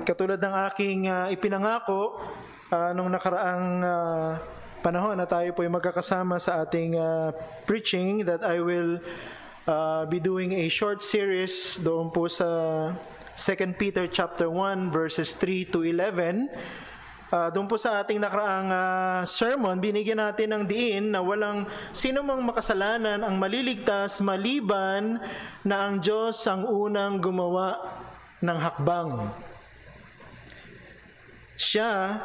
katulad ng aking ipinangako nung nakaraang panahon na tayo po ay magkakasama sa ating preaching, that I will be doing a short series doon po sa 2 Peter chapter 1 verses 3 to 11. Doon po sa ating nakaraang sermon, binigyan natin ng diin na walang sino mang makasalanan ang maliligtas maliban na ang Diyos ang unang gumawa ng hakbang. Siya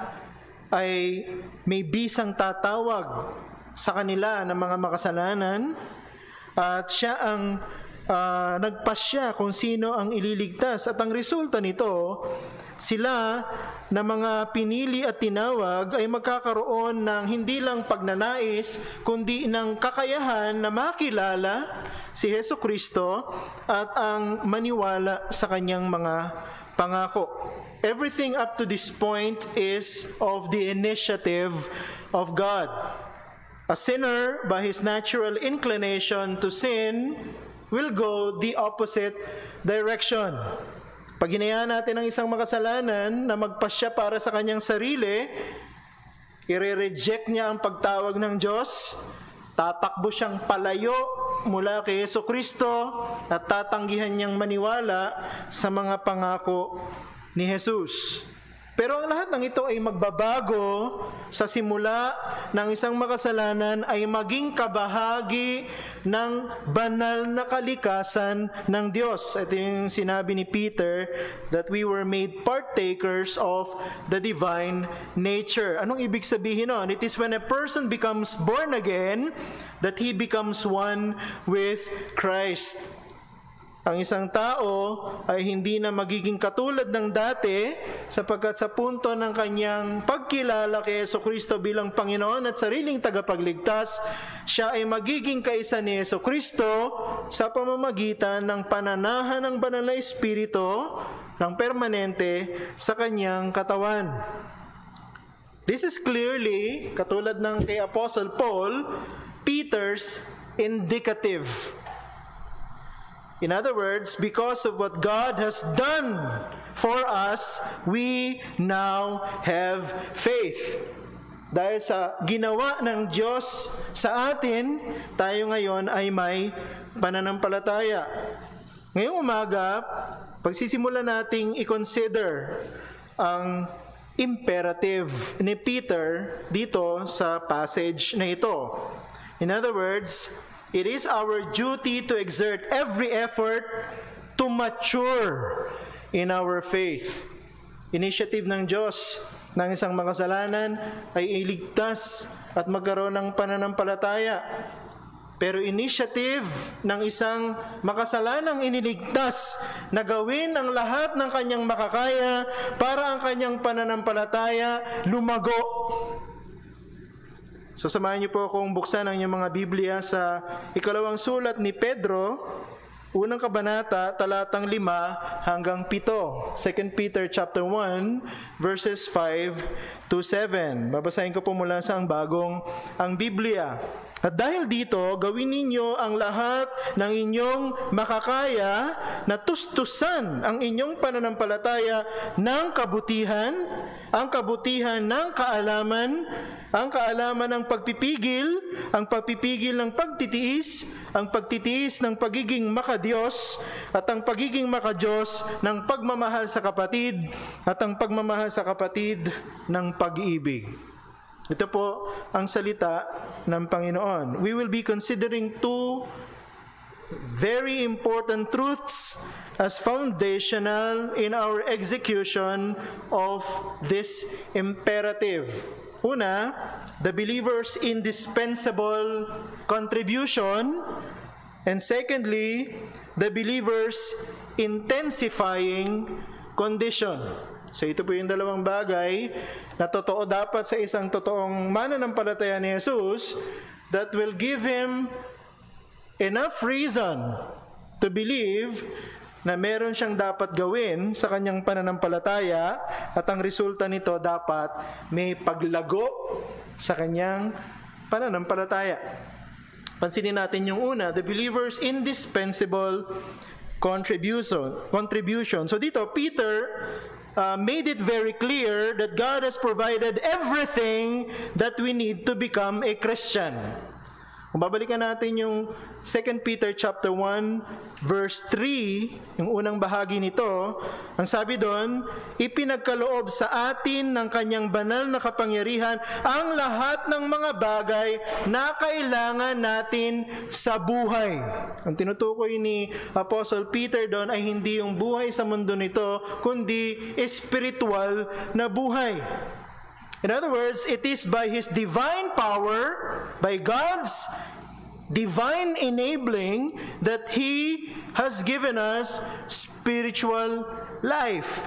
ay may bisang tatawag sa kanila ng mga makasalanan at siya ang nagpasya kung sino ang ililigtas. At ang resulta nito, sila na mga pinili at tinawag ay magkakaroon ng hindi lang pagnanais, kundi ng kakayahan na makilala si Jesucristo at ang maniwala sa kanyang mga pangako. Everything up to this point is of the initiative of God. A sinner, by his natural inclination to sin, will go the opposite direction. Pag hinayaan natin ang isang makasalanan na magpasya para sa kanyang sarili, i-reject niya ang pagtawag ng Diyos, tatakbo siyang palayo mula kay Jesucristo at tatanggihan niyang maniwala sa mga pangako ni Jesus. Pero ang lahat ng ito ay magbabago sa simula ng isang makasalanan ay maging kabahagi ng banal na kalikasan ng Diyos. Ito yung sinabi ni Peter, that we were made partakers of the divine nature. Anong ibig sabihin nun? It is when a person becomes born again that he becomes one with Christ. Ang isang tao ay hindi na magiging katulad ng dati sapagkat sa punto ng kanyang pagkilala kay Jesucristo bilang Panginoon at sariling tagapagligtas, siya ay magiging kaisa ni Jesucristo sa pamamagitan ng pananahan ng banal na Espiritu ng permanente sa kanyang katawan. This is clearly, katulad ng kay Apostle Paul, Peter's indicative. In other words, because of what God has done for us, we now have faith. Dahil sa ginawa ng Diyos sa atin, tayo ngayon ay may pananampalataya. Ngayong umaga, pagsisimula nating i-consider ang imperative ni Peter dito sa passage na ito. In other words, it is our duty to exert every effort to mature in our faith. Initiative ng Diyos ng isang makasalanan ay iligtas at magkaroon ng pananampalataya. Pero initiative ng isang makasalanang iniligtas na gawin ang lahat ng kanyang makakaya para ang kanyang pananampalataya lumago. So samahan niyo po akong buksan ang inyong mga Biblia sa ikalawang sulat ni Pedro, unang kabanata, talatang 5 hanggang 7. 2 Peter chapter 1, verses 5 to 7. Babasahin ko po mula sa ang Biblia. At dahil dito, gawin ninyo ang lahat ng inyong makakaya na tustusan ang inyong pananampalataya ng kabutihan, ang kabutihan ng kaalaman, ang kaalaman ng pagpipigil, ang pagpipigil ng pagtitiis, ang pagtitiis ng pagiging makadiyos, at ang pagiging makadiyos ng pagmamahal sa kapatid, at ang pagmamahal sa kapatid ng pag-ibig. Ito po ang salita ng Panginoon. We will be considering two very important truths as foundational in our execution of this imperative. Una, the believer's indispensable contribution, and secondly, the believer's intensifying condition. So ito po yung dalawang bagay na totoo dapat sa isang totoong mananampalataya ni Jesus that will give him enough reason to believe na meron siyang dapat gawin sa kanyang pananampalataya at ang resulta nito dapat may paglago sa kanyang pananampalataya. Pansinin natin yung una, the believer's indispensable contribution. So dito, Peter made it very clear that God has provided everything that we need to become a Christian. Kung babalikan natin yung 2 Peter chapter 1 verse 3, yung unang bahagi nito, ang sabi doon, ipinagkaloob sa atin ng kanyang banal na kapangyarihan ang lahat ng mga bagay na kailangan natin sa buhay. Ang tinutukoy ni Apostle Peter doon ay hindi yung buhay sa mundo nito, kundi spiritual na buhay. In other words, it is by His divine power, by God's divine enabling, that He has given us spiritual life.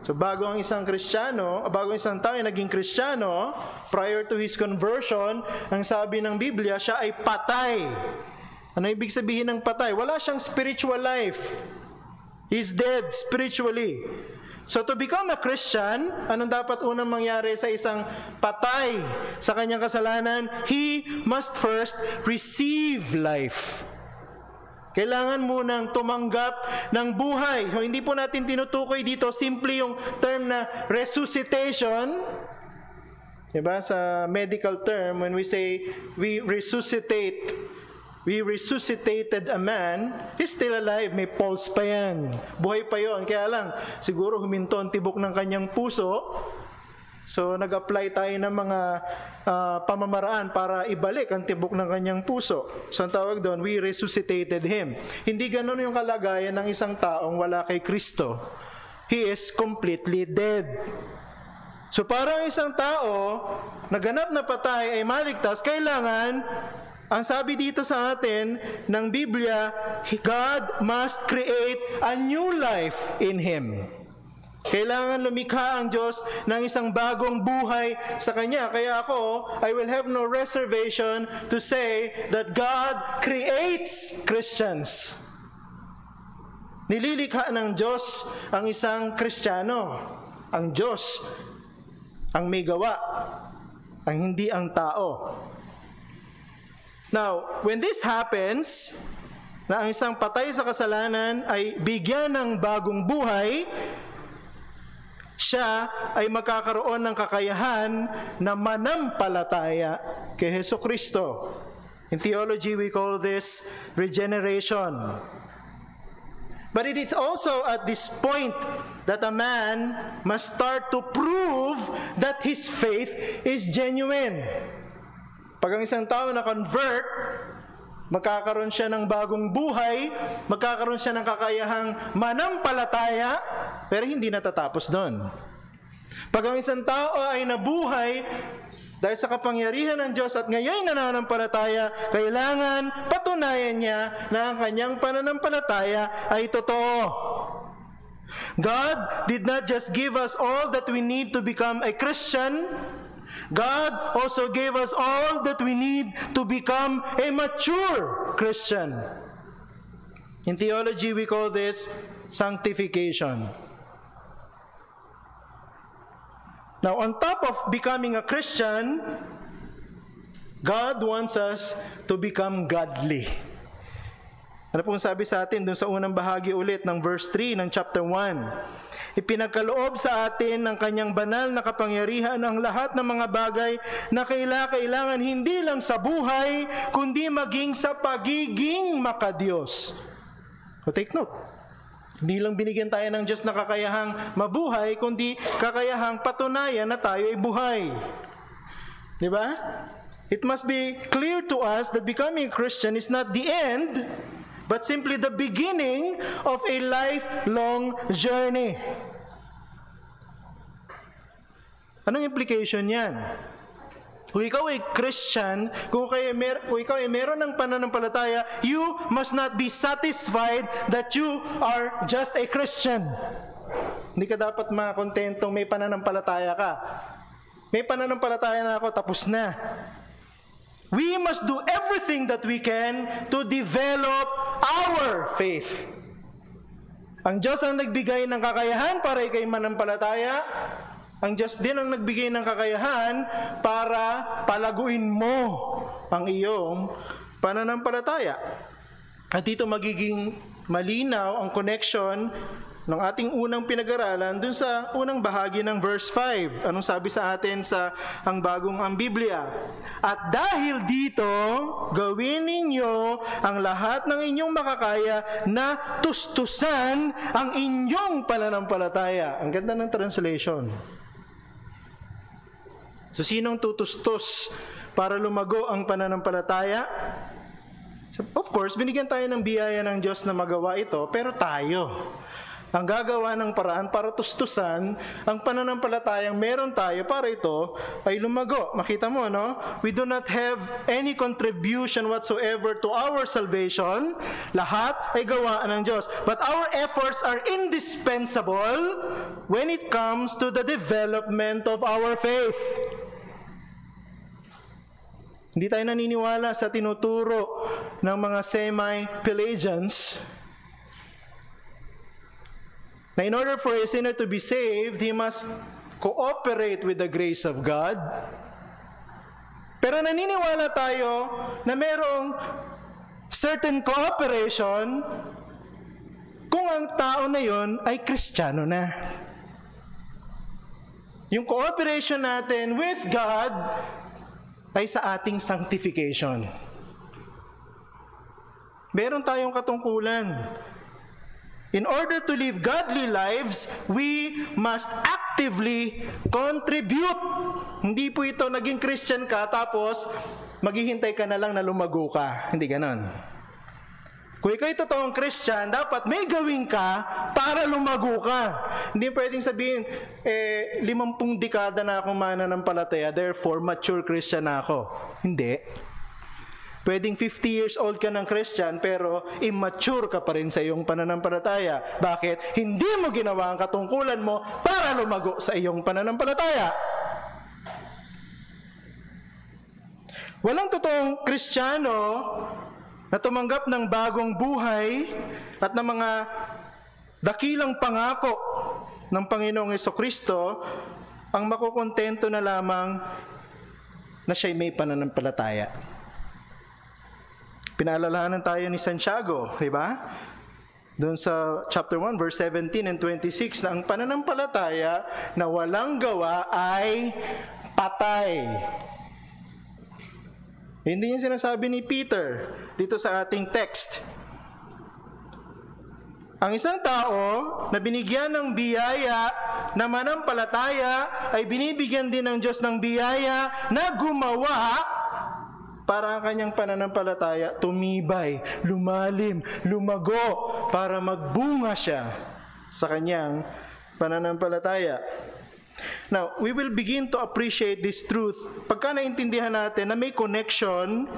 So bago ang isang tao ay naging Kristiyano, prior to his conversion, ang sabi ng Biblia, siya ay patay. Ano ibig sabihin ng patay? Wala siyang spiritual life. He's dead spiritually. So to become a Christian, anong dapat unang mangyari sa isang patay sa kanyang kasalanan? He must first receive life. Kailangan munang tumanggap ng buhay. So, hindi po natin tinutukoy dito simple yung term na resuscitation. Diba? Sa medical term, when we say we resuscitated a man, he's still alive, may pulse pa yan. Buhay pa yon. Kaya lang, siguro huminto ang tibok ng kanyang puso. So, nag-apply tayo ng mga pamamaraan para ibalik ang tibok ng kanyang puso. So, ang tawag doon, we resuscitated him. Hindi ganun yung kalagayan ng isang taong wala kay Kristo. He is completely dead. So, para ang isang tao, naganap na patay ay maligtas, kailangan, ang sabi dito sa atin ng Biblia, God must create a new life in him. Kailangan lumikha ang Diyos ng isang bagong buhay sa Kanya. Kaya ako, I will have no reservation to say that God creates Christians. Nililikha ng Diyos ang isang Kristiyano. Ang Diyos ang may gawa, ang hindi ang tao. Now, when this happens, na ang isang patay sa kasalanan ay bigyan ng bagong buhay, siya ay magkakaroon ng kakayahan na manampalataya kay Jesucristo. In theology, we call this regeneration. But it is also at this point that a man must start to prove that his faith is genuine. Pag ang isang tao na-convert, magkakaroon siya ng bagong buhay, magkakaroon siya ng kakayahang manampalataya, pero hindi natatapos doon. Pag ang isang tao ay nabuhay dahil sa kapangyarihan ng Diyos at ngayon nananampalataya, kailangan patunayan niya na ang kanyang pananampalataya ay totoo. God did not just give us all that we need to become a Christian, God also gave us all that we need to become a mature Christian. In theology, we call this sanctification. Now, on top of becoming a Christian, God wants us to become godly. Ano pong sabi sa atin dun sa unang bahagi ulit ng verse 3 ng chapter 1? Ipinagkaloob sa atin ng kanyang banal na kapangyarihan ang lahat ng mga bagay na kailangan hindi lang sa buhay, kundi maging sa pagiging makadiyos. So take note. Hindi lang binigyan tayo ng Diyos na kakayahang mabuhay, kundi kakayahang patunayan na tayo ay buhay. Di ba? It must be clear to us that becoming a Christian is not the end, but simply the beginning of a lifelong journey. Anong implication yan? Kung ikaw ay Christian, kung ikaw ay meron ng pananampalataya, you must not be satisfied that you are just a Christian. Hindi ka dapat makontentong may pananampalataya ka. May pananampalataya na ako, tapos na. We must do everything that we can to develop our faith. Ang Diyos ang nagbigay ng kakayahan para ikay manampalataya. Ang Diyos din ang nagbigay ng kakayahan para palaguin mo ang iyong pananampalataya. At dito magiging malinaw ang connection ng ating unang pinag-aralan dun sa unang bahagi ng verse 5. Anong sabi sa atin sa ang Biblia? At dahil dito, gawin ninyo ang lahat ng inyong makakaya na tustusan ang inyong pananampalataya. Ang ganda ng translation. So, sinong tutustos para lumago ang pananampalataya? Of course, binigyan tayo ng biyaya ng Diyos na magawa ito, pero tayo ang gagawa ng paraan para tustusan ang pananampalatayang meron tayo para ito ay lumago. Makita mo, no? We do not have any contribution whatsoever to our salvation. Lahat ay gawaan ng Diyos. But our efforts are indispensable when it comes to the development of our faith. Hindi tayo naniniwala sa tinuturo ng mga semi-Pelagians na in order for a sinner to be saved, he must cooperate with the grace of God. Pero naniniwala tayo na merong certain cooperation kung ang tao na yon ay Kristiyano na. Yung cooperation natin with God ay sa ating sanctification. Meron tayong katungkulan. In order to live godly lives, we must actively contribute. Hindi po ito naging Christian ka tapos maghihintay ka na lang na lumago ka. Hindi ganon. Kung ikaw ay totoong Christian, dapat may gawin ka para lumago ka. Hindi pwedeng sabihin, 50 dekada na akong mananampalataya, therefore mature Christian na ako. Hindi. Pwedeng 50 years old ka ng Christian, pero immature ka pa rin sa iyong pananampalataya. Bakit? Hindi mo ginawa ang katungkulan mo para lumago sa iyong pananampalataya. Walang totoong Kristiyano na tumanggap ng bagong buhay at ng mga dakilang pangako ng Panginoong Jesucristo ang makukontento na lamang na siya'y may pananampalataya. Pinaalalahanan tayo ni Santiago, di ba? Doon sa chapter 1, verse 17 and 26, na ang pananampalataya na walang gawa ay patay. Hindi yung sinasabi ni Peter dito sa ating text. Ang isang tao na binigyan ng biyaya na manampalataya ay binibigyan din ng Diyos ng biyaya na gumawa para ang kanyang pananampalataya tumibay, lumalim, lumago, para magbunga siya sa kanyang pananampalataya. Now, we will begin to appreciate this truth pagka naintindihan natin na may connection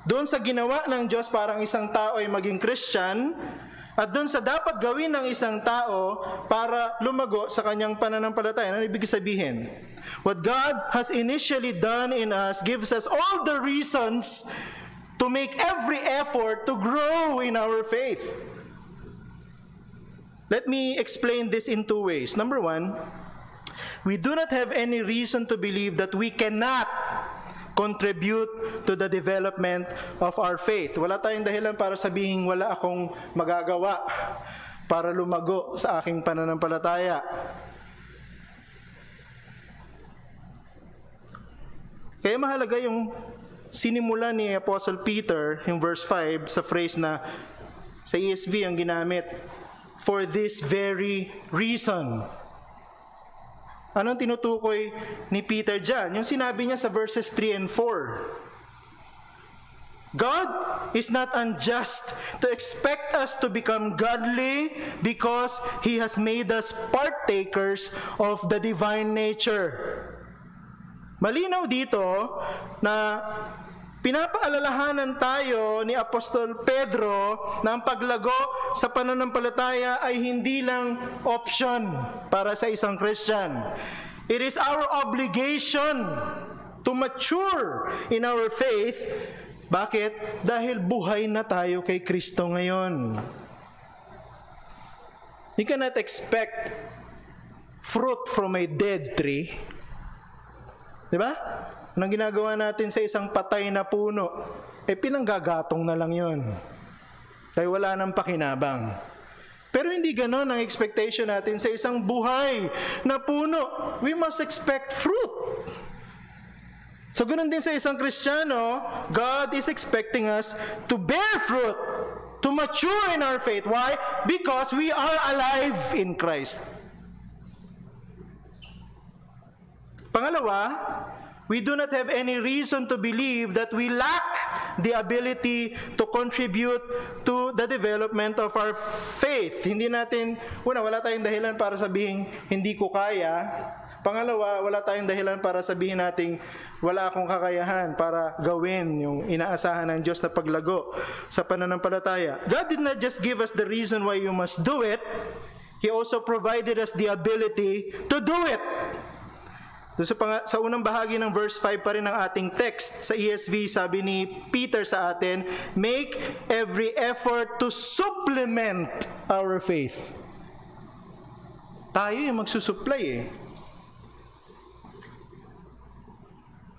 doon sa ginawa ng Diyos para ang isang tao ay maging Christian at doon sa dapat gawin ng isang tao para lumago sa kanyang pananampalataya. Ano ibig sabihin? What God has initially done in us gives us all the reasons to make every effort to grow in our faith. Let me explain this in two ways. Number one, we do not have any reason to believe that we cannot contribute to the development of our faith. Wala tayong dahilan para sabihin wala akong magagawa para lumago sa aking pananampalataya. Kaya mahalaga yung sinimula ni Apostle Peter, yung verse 5, sa phrase na sa ESV ang ginamit, for this very reason. Anong tinutukoy ni Peter dyan? Yung sinabi niya sa verses 3 and 4. God is not unjust to expect us to become godly because He has made us partakers of the divine nature. Malinaw dito na pinapaalalahanan tayo ni Apostol Pedro na ang paglago sa pananampalataya ay hindi lang option para sa isang Christian. It is our obligation to mature in our faith. Bakit? Dahil buhay na tayo kay Kristo ngayon. You cannot expect fruit from a dead tree. Diba? Anong ginagawa natin sa isang patay na puno? Pinanggagatong na lang yun. Dahil wala nang pakinabang. Pero hindi ganon ang expectation natin sa isang buhay na puno. We must expect fruit. So ganoon din sa isang Kristiyano, God is expecting us to bear fruit, to mature in our faith. Why? Because we are alive in Christ. Pangalawa, we do not have any reason to believe that we lack the ability to contribute to the development of our faith. Hindi natin, wala tayong dahilan para sabihin, hindi ko kaya. Pangalawa, wala tayong dahilan para sabihin natin, wala akong kakayahan para gawin yung inaasahan ng Diyos na paglago sa pananampalataya. God did not just give us the reason why you must do it, He also provided us the ability to do it. Sa unang bahagi ng verse 5 pa rin ng ating text, sa ESV, sabi ni Peter sa atin, make every effort to supplement our faith. Tayo yung magsusupply eh.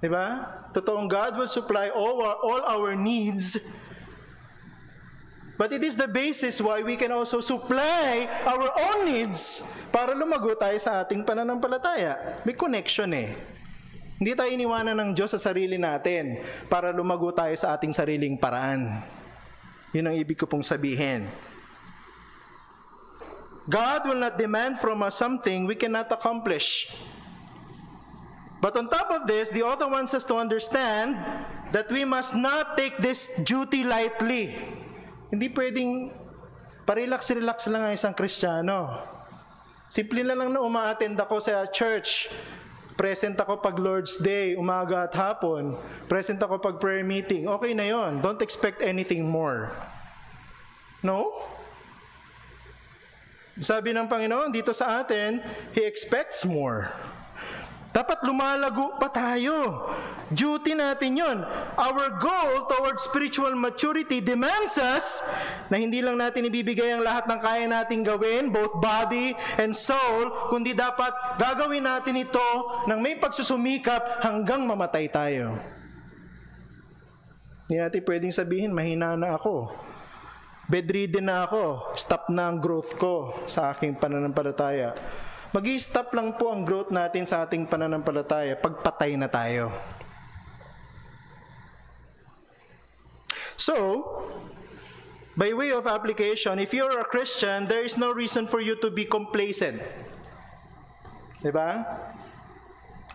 Diba? Totoong God will supply all our needs, but it is the basis why we can also supply our own needs para lumago tayo sa ating pananampalataya. May connection eh. Hindi tayo iniwanan ng Diyos sa sarili natin para lumago tayo sa ating sariling paraan. Yun ang ibig ko pong sabihin. God will not demand from us something we cannot accomplish. But on top of this, the author wants us to understand that we must not take this duty lightly. Hindi pwedeng parelax-relax lang ang isang Kristiyano. Simple na lang na uma-attend ako sa church. Present ako pag Lord's Day, umaga at hapon. Present ako pag prayer meeting. Okay na yon. Don't expect anything more. No? Sabi ng Panginoon dito sa atin, He expects more. Dapat lumalago pa tayo. Duty natin yon. Our goal towards spiritual maturity demands us na hindi lang natin ibibigay ang lahat ng kaya nating gawin, both body and soul, kundi dapat gagawin natin ito ng may pagsusumikap hanggang mamatay tayo. Hindi natin pwedeng sabihin, mahina na ako. Bedridden na ako. Stop na ang growth ko sa aking pananampalataya. Mag-i-stop lang po ang growth natin sa ating pananampalataya pagpatay na tayo. So, by way of application, if you're a Christian, there is no reason for you to be complacent. Diba?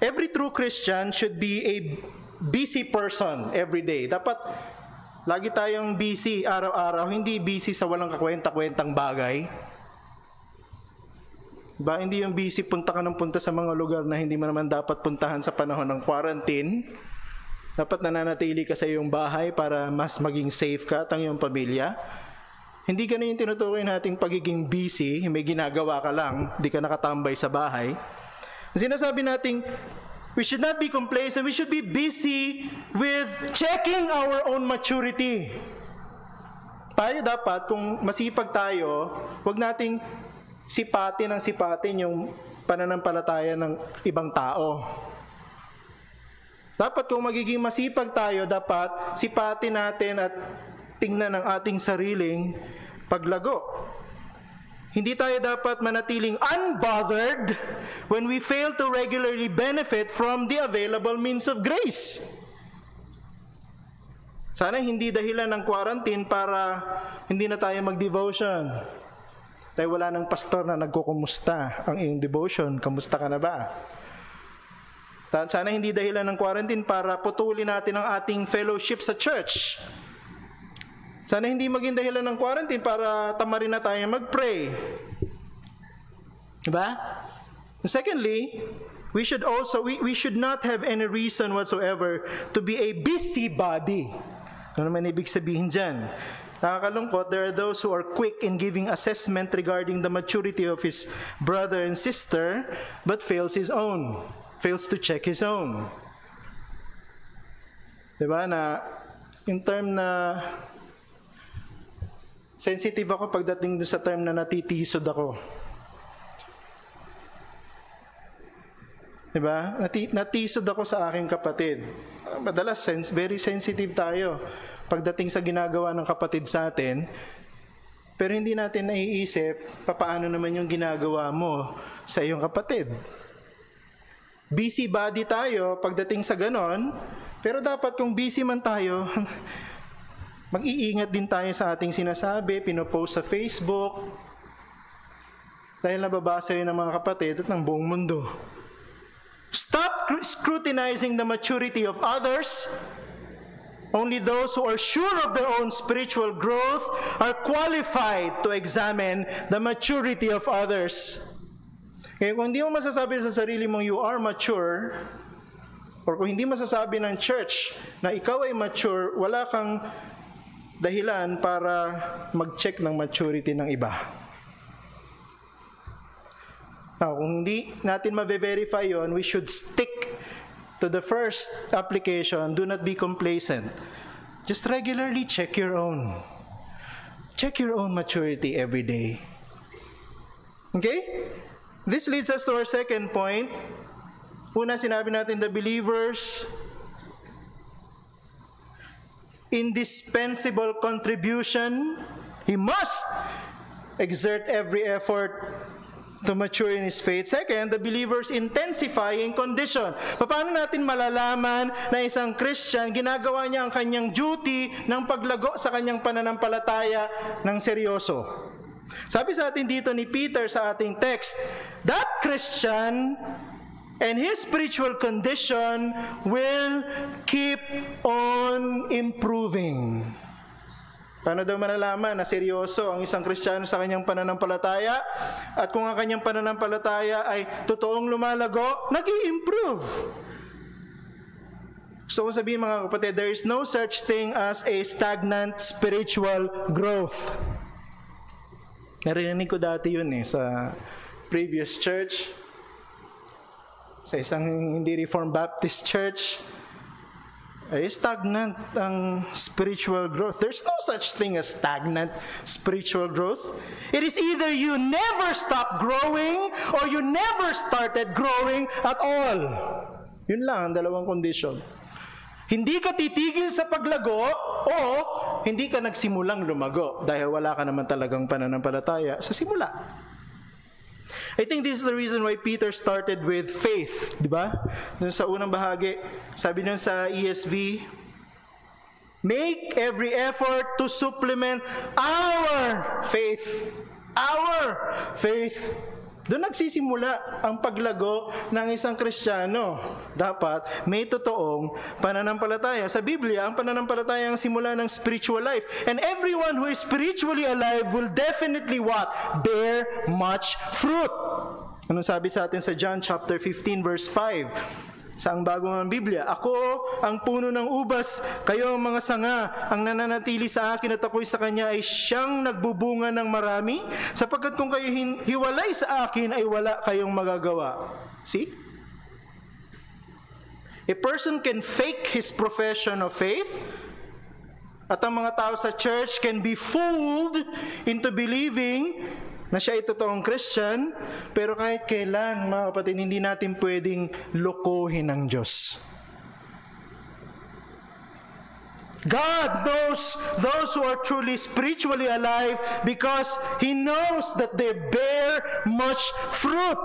Every true Christian should be a busy person every day. Dapat lagi tayong busy araw-araw, hindi busy sa walang kakwenta-kwentang bagay. Diba? Hindi yung busy punta ka ng punta sa mga lugar na hindi mo naman dapat puntahan sa panahon ng quarantine. Dapat nananatili ka sa iyong bahay para mas maging safe ka at ang iyong pamilya. Hindi ganun yung tinutukoy nating pagiging busy, may ginagawa ka lang, di ka nakatambay sa bahay. Sinasabi nating, we should not be complacent, we should be busy with checking our own maturity. Tayo dapat, kung masipag tayo, wag nating sipatin yung pananampalataya ng ibang tao. Dapat kung magiging masipag tayo, dapat sipatin natin at tingnan ang ating sariling paglago. Hindi tayo dapat manatiling unbothered when we fail to regularly benefit from the available means of grace. Sana hindi dahilan ng quarantine para hindi na tayo mag-devotion. Dahil wala ng pastor na nagkukumusta ang iyong devotion. Kamusta ka na ba? Sana hindi dahilan ng quarantine para putulin natin ang ating fellowship sa church. Sana hindi maging dahilan ng quarantine para tamarin na tayo mag-pray. Diba? Secondly, we should not have any reason whatsoever to be a busybody. Ano naman ibig sabihin dyan? Nakakalungkot, there are those who are quick in giving assessment regarding the maturity of his brother and sister, but fails to check his own. Diba? Na, in term na, sensitive ako pagdating sa term na natitisod ako. Diba? Natisod ako sa aking kapatid. Madalas, very sensitive tayo. Pagdating sa ginagawa ng kapatid sa atin, Pero hindi natin naiisip, paano naman yung ginagawa mo sa iyong kapatid. Busybody tayo pagdating sa ganon, pero dapat kung busy man tayo, mag-iingat din tayo sa ating sinasabi, pinopost sa Facebook, dahil nababasa yun ng mga kapatid at ng buong mundo. Stop scrutinizing the maturity of others. Only those who are sure of their own spiritual growth are qualified to examine the maturity of others. Kaya kung hindi mo masasabi sa sarili mong you are mature, or kung hindi masasabi ng church na ikaw ay mature, wala kang dahilan para mag-check ng maturity ng iba. Now, kung hindi natin mabe-verify yon, we should stick to the first application. Do not be complacent. Just regularly check your own. Check your own maturity every day. Okay? This leads us to our second point. Una, sinabi natin the believer's indispensable contribution. He must exert every effort to mature in his faith. Second, the believer's intensifying condition. Paano natin malalaman na isang Christian, ginagawa niya ang kanyang duty ng paglago sa kanyang pananampalataya ng seryoso? Sabi sa atin dito ni Peter sa ating text, that Christian and his spiritual condition will keep on improving. Paano daw malalaman na seryoso ang isang Kristiyano sa kanyang pananampalataya? At kung ang kanyang pananampalataya ay totoong lumalago, nag-i-improve. So kung sabihin mga kapatid, there is no such thing as a stagnant spiritual growth. Narinig ko dati yun sa previous church, sa isang hindi Reformed Baptist church. Ay stagnant ang spiritual growth. There's no such thing as stagnant spiritual growth. It is either you never stop growing or you never started growing at all. Yun lang ang dalawang condition. Hindi ka titigil sa paglago o hindi ka nagsimulang lumago dahil wala ka naman talagang pananampalataya sa simula. I think this is the reason why Peter started with faith, di ba? Doon sa unang bahagi, sabi niya sa ESV, make every effort to supplement our faith. Our faith. Doon nagsisimula ang paglago ng isang Kristiyano. Dapat may totoong pananampalataya. Sa Biblia, ang pananampalataya ang simula ng spiritual life. And everyone who is spiritually alive will definitely what? Bear much fruit. Anong sabi sa atin sa John chapter 15 verse 5? Sa ang bagong Biblia, ako ang puno ng ubas, kayo ang mga sanga, ang nananatili sa akin at ako'y sa kanya ay siyang nagbubunga ng marami, sapagkat kung kayo hiwalay sa akin ay wala kayong magagawa. See? A person can fake his profession of faith, at ang mga tao sa church can be fooled into believing na siya ay totoong Christian, pero kahit kailan, mga kapatid, hindi natin pwedeng lokohin ng Diyos. God knows those who are truly spiritually alive because He knows that they bear much fruit.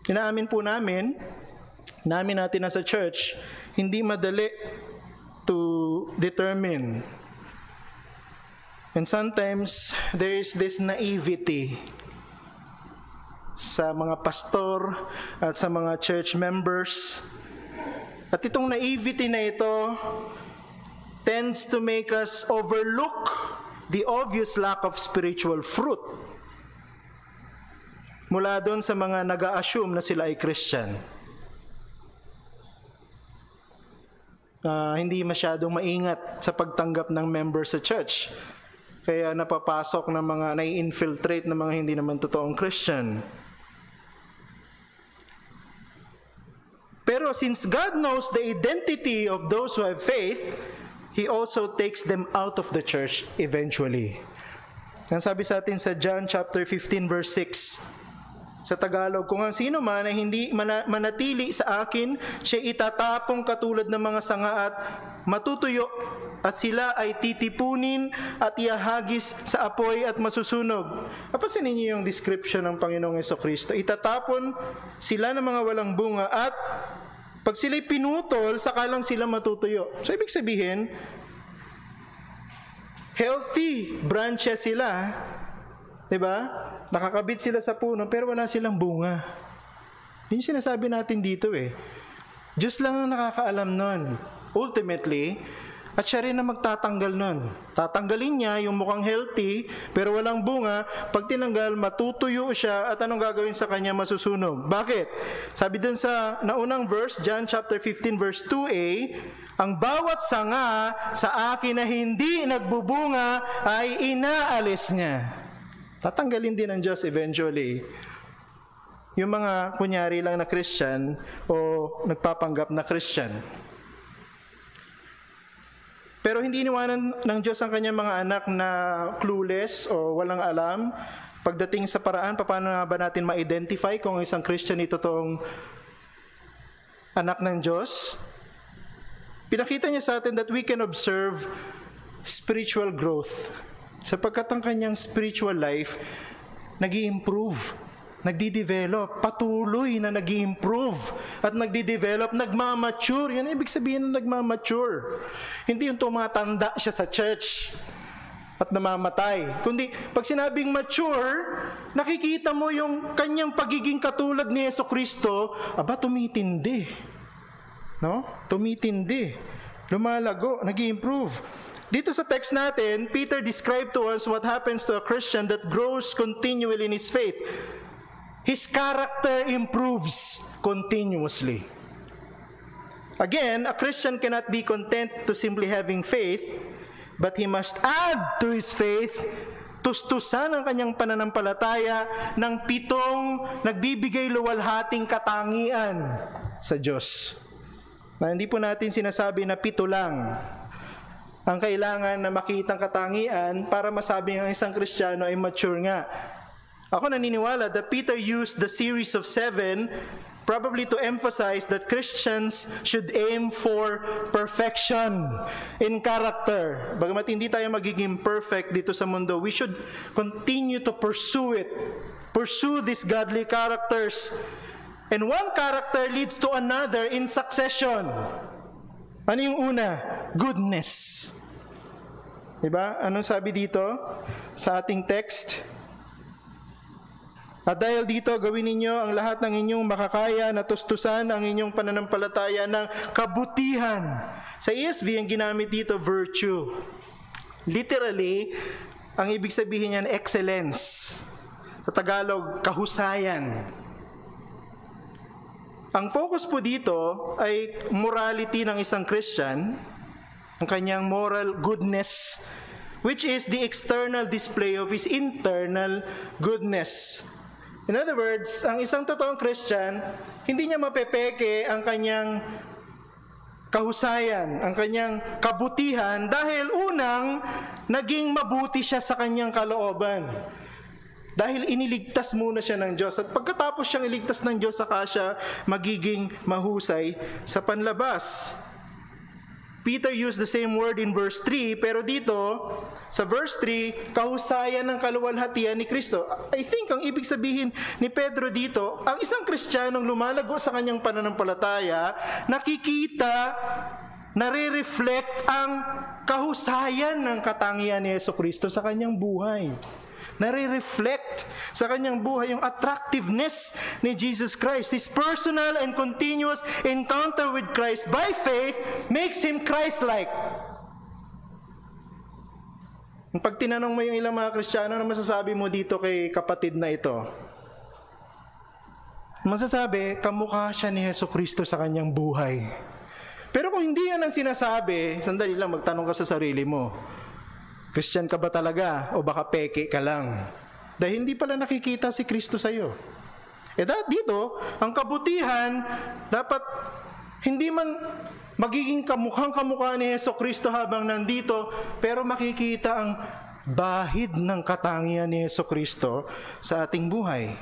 Inaamin po namin natin na sa church, hindi madali to determine. And sometimes, there is this naivety sa mga pastor at sa mga church members. At itong naivety na ito tends to make us overlook the obvious lack of spiritual fruit. Mula doon sa mga nag-a-assume na sila ay Christian. Hindi masyadong maingat sa pagtanggap ng member sa church. Kaya napapasok ng mga, nai-infiltrate ng mga hindi naman totoong Christian. Pero since God knows the identity of those who have faith, He also takes them out of the church eventually. Ang sabi sa atin sa John chapter 15 verse 6, sa Tagalog, kung ang sino man ay hindi manatili sa akin, siya itatapong katulad ng mga sanga at matutuyo at sila ay titipunin at ihahagis sa apoy at masusunog. Napansin niyo yung description ng Panginoong Jesucristo. Itatapon sila ng mga walang bunga at pag sila'y pinutol, saka lang sila matutuyo. So, ibig sabihin, healthy branches sila. Diba? Nakakabit sila sa puno, pero wala silang bunga. Yun yung sinasabi natin dito eh. Diyos lang ang nakakaalam nun. Ultimately, at siya rin na magtatanggal nun. Tatanggalin niya yung mukhang healthy, pero walang bunga. Pag tinanggal, matutuyo siya at anong gagawin sa kanya? Masusunog. Bakit? Sabi dun sa naunang verse, John chapter 15 verse 2a, ang bawat sanga sa akin na hindi nagbubunga ay inaalis niya. Tatanggalin din ng Diyos eventually. Yung mga kunyari lang na Christian o nagpapanggap na Christian. Pero hindi iniwanan ng Diyos ang kanyang mga anak na clueless o walang alam. Pagdating sa paraan, paano nga ba natin ma-identify kung isang Christian ay totoong anak ng Diyos? Pinakita niya sa atin that we can observe spiritual growth. Sapagkat ang kanyang spiritual life nag-i-improve, nagdi-develop, patuloy na nag-i-improve at nagdi-develop, nagmamature. Yan ibig sabihin ng nagmamature. Hindi yung tumatanda siya sa church at namamatay. Kundi pag sinabing mature, nakikita mo yung kanyang pagiging katulad ni Jesucristo, aba tumitindi. No? Tumitindi. Lumalago, nag-i-improve. Dito sa text natin, Peter described to us what happens to a Christian that grows continually in his faith. His character improves continuously. Again, a Christian cannot be content to simply having faith, but he must add to his faith, tustusan ang kanyang pananampalataya ng 7 nagbibigay luwalhating katangian sa Diyos. Na hindi po natin sinasabi na 7 lang ang kailangan na makitang katangian para masabi ang isang Kristiyano ay mature nga. Ako naniniwala that Peter used the series of 7 probably to emphasize that Christians should aim for perfection in character. Bagamat hindi tayo magiging perfect dito sa mundo, we should continue to pursue it. Pursue these godly characters. And one character leads to another in succession. Ano yung una? Goodness. Diba? Anong sabi dito sa ating text? At dahil dito, gawin ninyo ang lahat ng inyong makakaya na tustusan ang inyong pananampalataya ng kabutihan. Sa ESV, ang ginamit dito, virtue. Literally, ang ibig sabihin niyan, excellence. Sa Tagalog, kahusayan. Ang focus po dito ay morality ng isang Christian, ang kanyang moral goodness, which is the external display of his internal goodness. In other words, ang isang totoong Christian, hindi niya mapepeke ang kanyang kahusayan, ang kanyang kabutihan dahil unang naging mabuti siya sa kanyang kalooban. Dahil iniligtas muna siya ng Diyos. At pagkatapos siyang iligtas ng Diyos, saka siya magiging mahusay sa panlabas. Peter used the same word in verse 3, pero dito, sa verse 3, kahusayan ng kaluwalhatian ni Kristo. I think ang ibig sabihin ni Pedro dito, ang isang Kristiyanong lumalago sa kanyang pananampalataya, nakikita, nare-reflect ang kahusayan ng katangian ni Jesucristo sa kanyang buhay. Nare-reflect sa kanyang buhay yung attractiveness ni Jesus Christ. His personal and continuous encounter with Christ by faith makes him Christ-like. Pag tinanong mo yung ilang mga Kristiyano, ano masasabi mo dito kay kapatid na ito? Masasabi, kamukha siya ni Jesucristo sa kanyang buhay. Pero kung hindi yan ang sinasabi, sandali lang, magtanong ka sa sarili mo. Christian ka ba talaga o baka peke ka lang? Dahil hindi pala nakikita si Kristo sa iyo. Dito, ang kabutihan dapat hindi man magiging kamukha ni Jesucristo habang nandito, pero makikita ang bahid ng katangian ni Jesucristo sa ating buhay.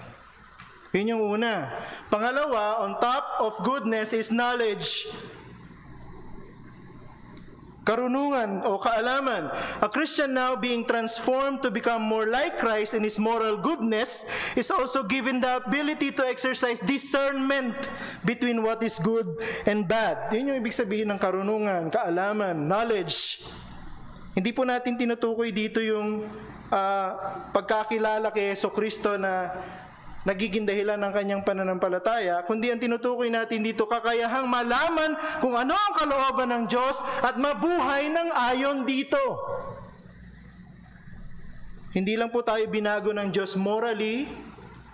Yun yung una. Pangalawa, on top of goodness is knowledge. karunungan o kaalaman. A Christian now being transformed to become more like Christ in his moral goodness is also given the ability to exercise discernment between what is good and bad. Yun yung ibig sabihin ng karunungan, kaalaman, knowledge. Hindi po natin tinutukoy dito yung pagkakilala kay Jesucristo na nagiging dahilan ng kanyang pananampalataya, kundi ang tinutukoy natin dito, kakayahang malaman kung ano ang kalooban ng Diyos at mabuhay ng ayon dito. Hindi lang po tayo binago ng Diyos morally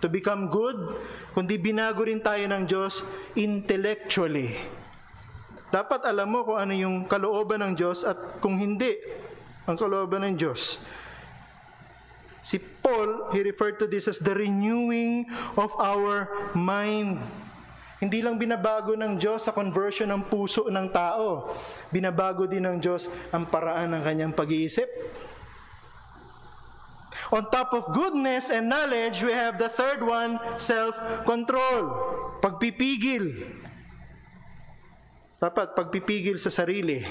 to become good, kundi binago rin tayo ng Diyos intellectually. Dapat alam mo kung ano yung kalooban ng Diyos at kung hindi ang kalooban ng Diyos. Si Paul, he referred to this as the renewing of our mind. Hindi lang binabago ng Diyos sa conversion ng puso ng tao. Binabago din ng Diyos ang paraan ng kanyang pag-iisip. On top of goodness and knowledge, we have the third one, self-control. Pagpipigil. Dapat pagpipigil sa sarili.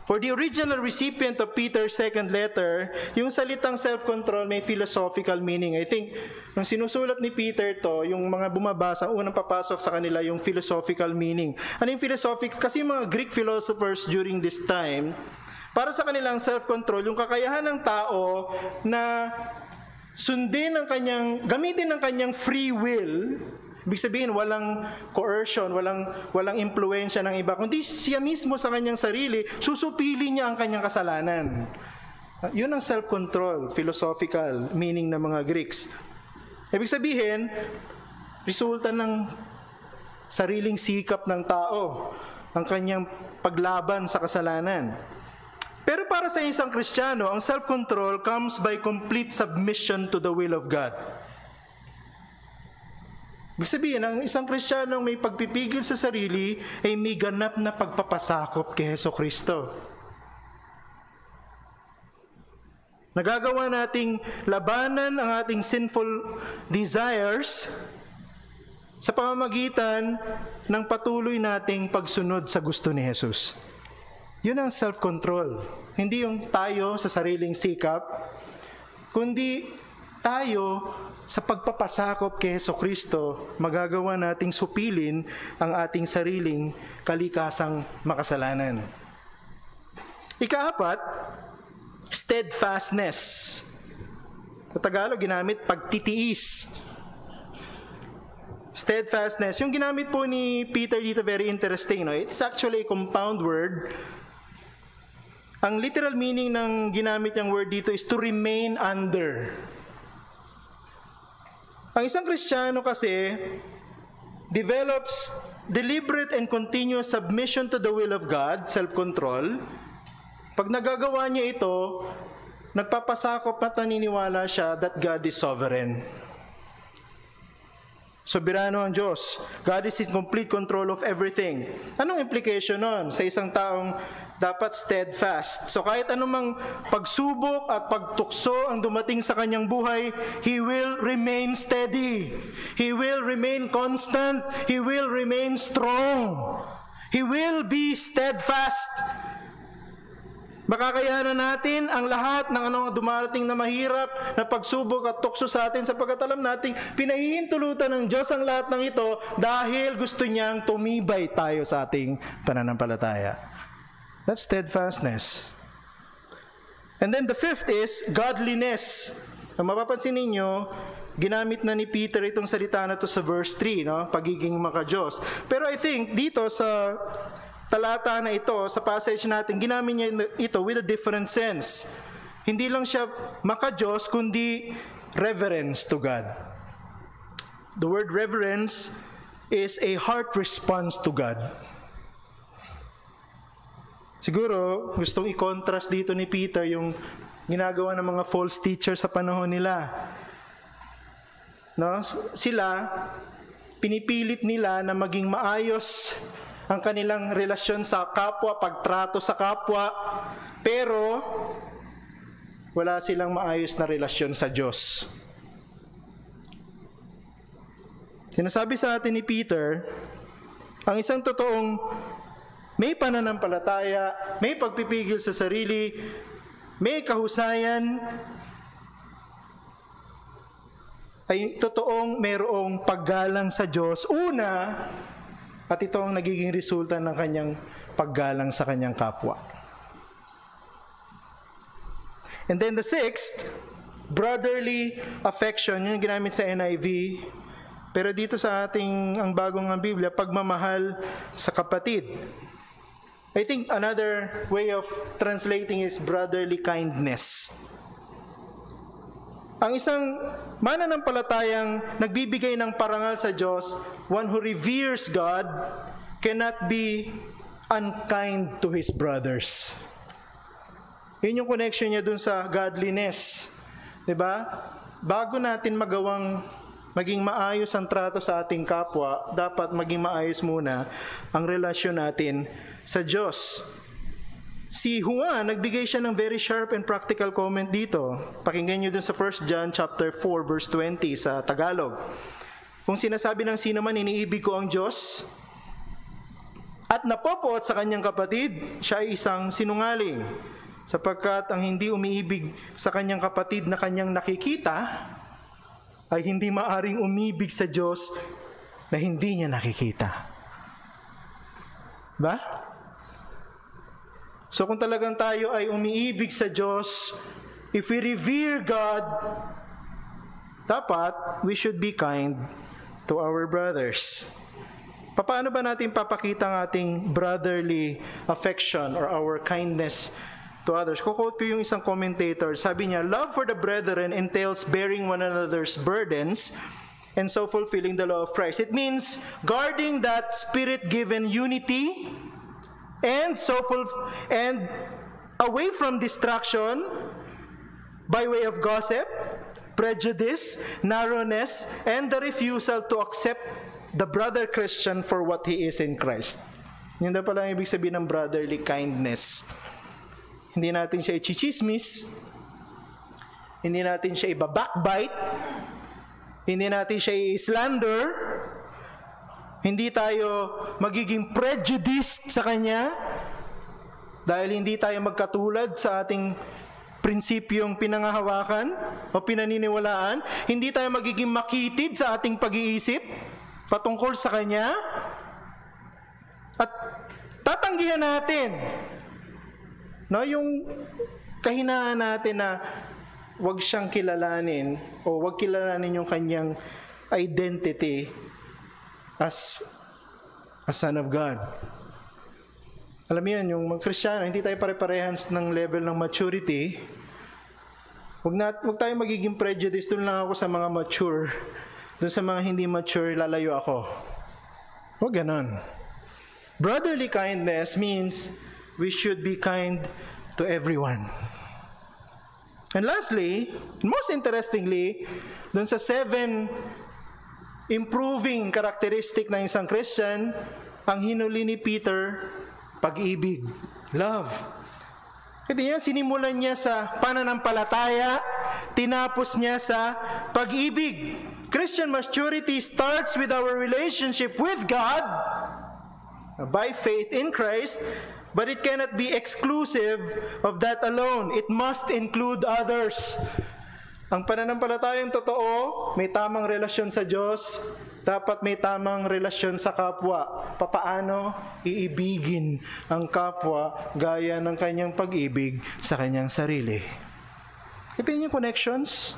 For the original recipient of Peter's second letter, yung salitang self-control may philosophical meaning. I think, nung sinusulat ni Peter to, yung mga bumabasa, unang papasok sa kanila yung philosophical meaning. Ano yung philosophical? Kasi yung mga Greek philosophers during this time, para sa kanilang self-control, yung kakayahan ng tao na gamitin ng kanyang free will. Ibig sabihin, walang coercion, walang impluensya ng iba, kundi siya mismo sa kanyang sarili, susupili niya ang kanyang kasalanan. Yun ang self-control, philosophical meaning ng mga Greeks. Ibig sabihin, resulta ng sariling sikap ng tao, ang kanyang paglaban sa kasalanan. Pero para sa isang Kristiyano, ang self-control comes by complete submission to the will of God. Ibig sabihin, ang isang Kristiyanong may pagpipigil sa sarili ay may ganap na pagpapasakop kay Jesucristo. Nagagawa nating labanan ang ating sinful desires sa pamamagitan ng patuloy nating pagsunod sa gusto ni Jesus. Yun ang self-control. Hindi yung tayo sa sariling sikap, kundi tayo sa pagpapasakop kay Jesucristo, magagawa nating supilin ang ating sariling kalikasang makasalanan. Ikaapat, steadfastness. Sa Tagalog, ginamit pagtitiis. Steadfastness. Yung ginamit po ni Peter dito, very interesting. No? It's actually a compound word. Ang literal meaning ng ginamit niyang word dito is to remain under. Ang isang Kristiyano kasi develops deliberate and continuous submission to the will of God, self-control. Pag nagagawa niya ito, nagpapasakop at naniniwala siya that God is sovereign. Soberano ang Diyos. God is in complete control of everything. Anong implication nun sa isang taong dapat steadfast? So kahit anumang pagsubok at pagtukso ang dumating sa kanyang buhay, he will remain steady. He will remain constant. He will remain strong. He will be steadfast. Makakayanan natin ang lahat ng anong dumarating na mahirap na pagsubok at tukso sa atin sapagkat alam natin pinahihintulutan ng Diyos ang lahat ng ito dahil gusto niyang tumibay tayo sa ating pananampalataya. That's steadfastness. And then the fifth is godliness. Ang mapapansin ninyo, ginamit na ni Peter itong salita na to sa verse 3, no? Pagiging maka-Diyos. Pero I think dito sa talata na ito, sa passage natin, ginamit niya ito with a different sense. Hindi lang siya maka-Diyos, kundi reverence to God. The word reverence is a heart response to God. Siguro, gustong i-contrast dito ni Peter yung ginagawa ng mga false teachers sa panahon nila. No? Sila, pinipilit nila na maging maayos ang kanilang relasyon sa kapwa, pagtrato sa kapwa, pero wala silang maayos na relasyon sa Diyos. Sinasabi sa atin ni Peter, ang isang totoong may pananampalataya, may pagpipigil sa sarili, may kahusayan, ay totoong mayroong paggalang sa Diyos. Una, at ito ang nagiging resulta ng kanyang paggalang sa kanyang kapwa. And then the sixth, brotherly affection. Yun yung ginamit sa NIV. Pero dito sa ating, ang bagong Biblia, pagmamahal sa kapatid. I think another way of translating is brotherly kindness. Ang isang mananampalatayang nagbibigay ng parangal sa Diyos, one who reveres God, cannot be unkind to his brothers. Yun yung connection niya dun sa godliness. Diba? Bago natin maging maayos ang trato sa ating kapwa, dapat maging maayos muna ang relasyon natin sa Diyos. Si Juan, nagbigay siya ng very sharp and practical comment dito. Pakinggan nyo dun sa 1 John chapter 4, verse 20 sa Tagalog. Kung sinasabi ng sino man, iniibig ko ang Diyos, at napopoot sa kanyang kapatid, siya ay isang sinungaling. Sapagkat ang hindi umiibig sa kanyang kapatid na kanyang nakikita, ay hindi maaring umibig sa Diyos na hindi niya nakikita. Diba? So kung talagang tayo ay umiibig sa Diyos, if we revere God, dapat we should be kind to our brothers. Paano ba natin papakita ang ating brotherly affection or our kindness to others? Quote ko yung isang commentator. Sabi niya, love for the brethren entails bearing one another's burdens and so fulfilling the law of Christ. It means guarding that spirit-given unity and away from distraction by way of gossip, prejudice, narrowness, and the refusal to accept the brother Christian for what he is in Christ. Yun na pala ang ibig sabihin ng brotherly kindness. Hindi natin siya i-chismis, hindi natin siya i-backbite, hindi natin siya i-slander, hindi tayo magiging prejudiced sa Kanya dahil hindi tayo magkatulad sa ating prinsipyong pinangahawakan o pinaniniwalaan. Hindi tayo magiging makitid sa ating pag-iisip patungkol sa Kanya. At tatanggihan natin yung kahinaan natin na wag siyang kilalanin o wag kilalanin yung kanyang identity as a son of God. Alam mo yan, yung mga Kristiyano, hindi tayo pare-parehas ng level ng maturity. Huwag tayo magiging prejudice. Doon lang ako sa mga mature. Doon sa mga hindi mature, lalayo ako. Huwag ganon. Brotherly kindness means we should be kind to everyone. And lastly, most interestingly, doon sa 7 improving characteristic ng isang Christian, ang hinuli ni Peter, pag-ibig, love. Kasi niya, sinimulan niya sa pananampalataya, tinapos niya sa pag-ibig. Christian maturity starts with our relationship with God by faith in Christ, but it cannot be exclusive of that alone. It must include others. Ang pananampalatayang totoo, may tamang relasyon sa Diyos, dapat may tamang relasyon sa kapwa. Papaano iibigin ang kapwa gaya ng kanyang pag-ibig sa kanyang sarili? Kita niyo connections?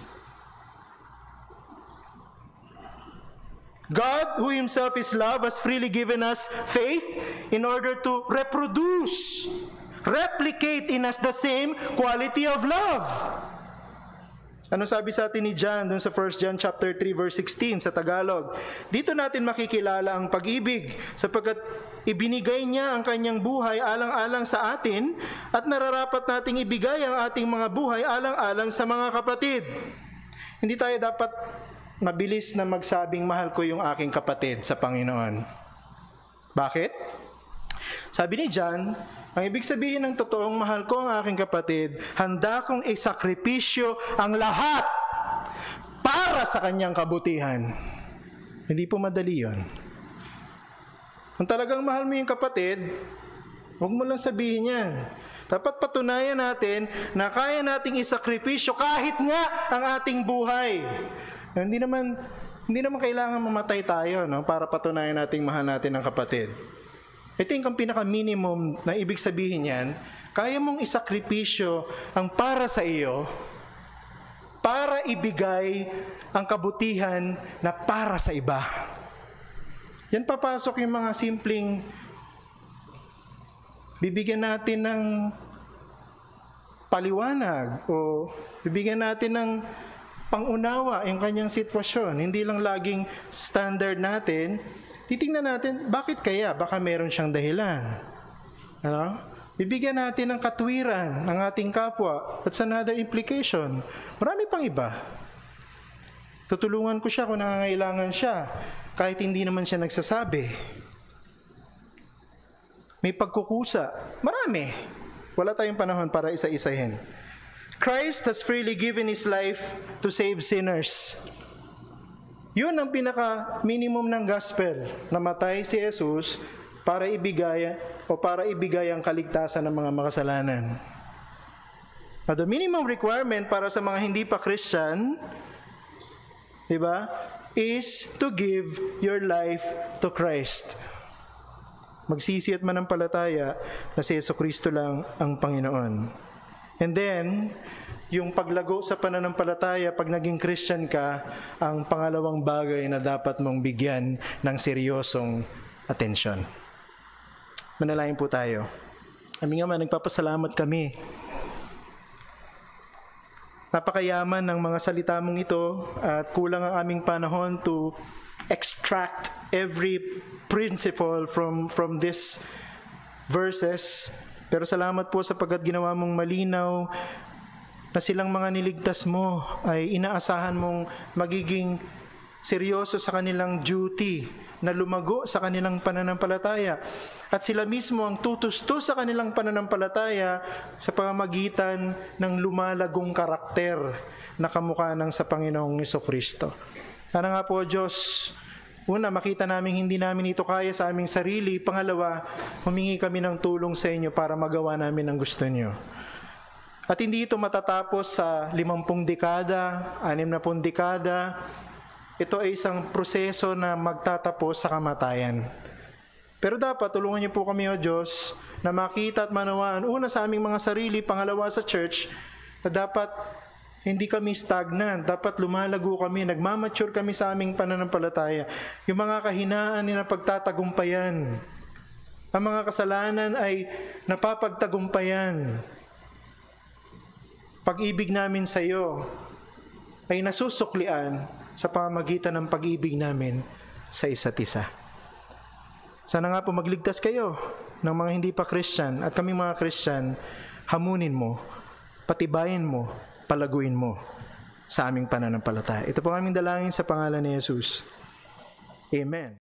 God, who Himself is love, has freely given us faith in order to replicate in us the same quality of love. Ano sabi sa atin ni John dun sa 1 John chapter 3 verse 16 sa Tagalog? Dito natin makikilala ang pag-ibig sapagkat ibinigay niya ang kanyang buhay alang-alang sa atin at nararapat nating ibigay ang ating mga buhay alang-alang sa mga kapatid. Hindi tayo dapat mabilis na magsabing mahal ko yung aking kapatid sa Panginoon. Bakit? Sabi ni John, ang ibig sabihin ng totoong mahal ko ang aking kapatid, handa kong isakripisyo ang lahat para sa kanyang kabutihan. Hindi po madali yun. Kung talagang mahal mo yung kapatid, Huwag mo lang sabihin yan. Dapat patunayan natin na kaya nating isakripisyo kahit nga ang ating buhay. Hindi naman kailangan mamatay tayo, no, para patunayan nating mahal natin ang kapatid. I think ang pinaka-minimum na ibig sabihin yan, kaya mong isakripisyo ang para sa iyo para ibigay ang kabutihan na para sa iba. Yan papasok yung mga simpleng bibigyan natin ng paliwanag o bibigyan natin ng pangunawa yung kanyang sitwasyon. Hindi lang laging standard natin. Titingnan natin, bakit kaya? Baka meron siyang dahilan. Ano? Bibigyan natin ng katwiran ng ating kapwa. That's another implication. Marami pang iba. Tutulungan ko siya kung nangangailangan siya, kahit hindi naman siya nagsasabi. May pagkukusa. Marami. Wala tayong panahon para isa-isahin. Christ has freely given His life to save sinners. Yun ang pinaka-minimum ng gospel. Namatay si Jesus para ibigay ang kaligtasan ng mga makasalanan. Now, the minimum requirement para sa mga hindi pa Christian, diba, is to give your life to Christ. Magsisi at manampalataya na si Jesucristo lang ang Panginoon. And then, yung paglago sa pananampalataya, pag naging Christian ka, ang pangalawang bagay na dapat mong bigyan ng seryosong atensyon. Manalangin po tayo. Aming Ama, nagpapasalamat kami. Napakayaman ng mga salita mong ito at kulang ang aming panahon to extract every principle from these verses. Pero salamat po sapagkat ginawa mong malinaw na silang mga niligtas mo ay inaasahan mong magiging seryoso sa kanilang duty na lumago sa kanilang pananampalataya. At sila mismo ang tutusto sa kanilang pananampalataya sa pamamagitan ng lumalagong karakter na kamukha ng sa Panginoong Jesucristo. Sana nga po, Diyos, una, makita namin hindi namin ito kaya sa aming sarili. Pangalawa, humingi kami ng tulong sa inyo para magawa namin ang gusto niyo. At hindi ito matatapos sa 50 dekada, 60 dekada. Ito ay isang proseso na magtatapos sa kamatayan. Pero dapat tulungan niyo po kami, O Diyos, na makita at manawaan, una sa aming mga sarili, pangalawa sa church, na dapat hindi kami stagnant, dapat lumalago kami, nagmamature kami sa aming pananampalataya. Yung mga kahinaan ay napagtatagumpayan. Ang mga kasalanan ay napapagtagumpayan. Pag-ibig namin sa iyo ay nasusuklian sa pamamagitan ng pag-ibig namin sa isa't isa. Sana nga po magligtas kayo ng mga hindi pa Christian at kami mga Christian, hamunin mo, patibayin mo, palaguin mo sa aming pananampalataya. Ito po aming dalangin sa pangalan ni Jesus. Amen.